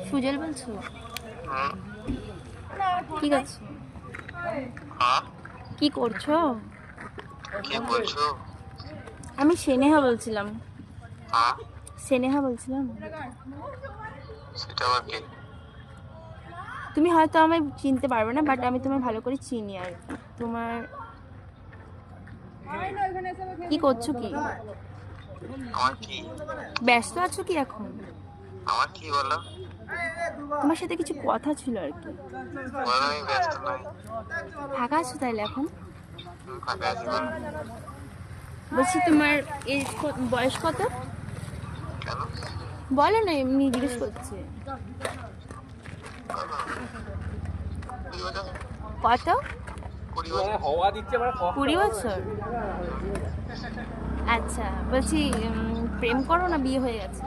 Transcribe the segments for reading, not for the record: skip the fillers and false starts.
সুজল বলছো? ঠিক আছে। কি করছো? কি বলছো? আমি স্নেহা বলছিলাম। স্নেহা বলছিলাম। সেটা আবার কি? তুমি হয়তো আমায় চিনতে পারবে না, বাট আমি তোমায় ভালো করে চিনি। আর তোমার কি করছো? কি আমার কি? ব্যস্ত আছো কি এখন? আমার কি বলো? তোমার সাথে কিছু কথা ছিল আর কি। বলো, আমি ব্যস্ত নই। ফাঁকা আছো তাইলে এখন? ফাঁকা আছি, বলো। বলছি তোমার বয়স কত? কেন? বলো না, এমনি জিজ্ঞেস করছি। কত? 20 বছর? আচ্ছা, বলছি প্রেম করো না বিয়ে হয়ে গেছে?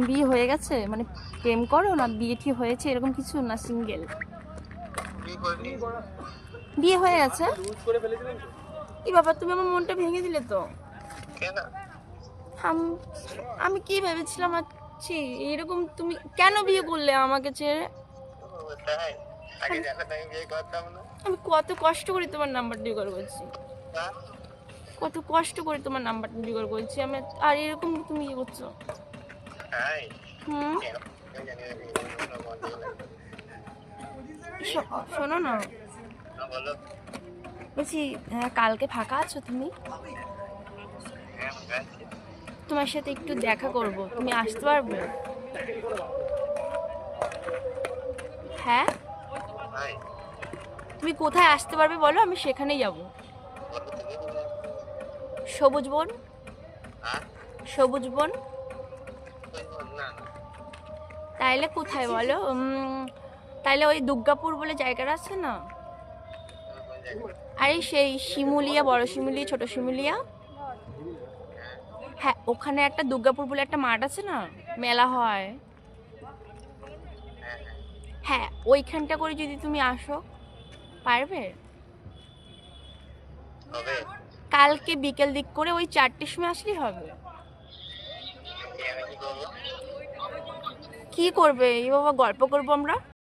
বিয়ে হয়ে গেছে মানে প্রেম করো না বিয়ে ঠিক হয়েছে এরকম কিছু না, সিঙ্গেল? বিয়ে হয়ে গেছে? কি বাবা, তুমি আমার মনটা ভেঙে দিলে তো। আমি কি ভেবেছিলাম, আচ্ছা এরকম তুমি কেন বিয়ে করলে আমাকে ছেড়ে? আমি কত কষ্ট করে তোমার নাম্বারটা জোগাড় করছি, কত কষ্ট করে তোমার নাম্বারটা জোগাড় করছি আমি, আর এরকম তুমি ইয়ে করছো। হুম, শোনো না, বলছি কালকে ফাঁকা আছো তুমি? তোমার সাথে একটু দেখা করব, তুমি আসতে পারবে? হ্যাঁ, তুমি কোথায় আসতে পারবে বলো, আমি সেখানেই যাব। সবুজ বন। সবুজ বন। তাইলে কোথায় বলো? তাইলে ওই দুর্গাপুর বলে জায়গাটা আছে না, আরে সেই শিমুলিয়া, বড় শিমুলিয়া, ছোট শিমুলিয়া, হ্যাঁ ওখানে একটা দুর্গাপুর বলে একটা মাঠ আছে না, মেলা হয়, হ্যাঁ ওইখানটা করে যদি তুমি আসো, পারবে? কালকে বিকেল দিক করে ওই 4টের সময় আসলেই হবে। কি করবে? এই বাবা, গল্প করবো আমরা।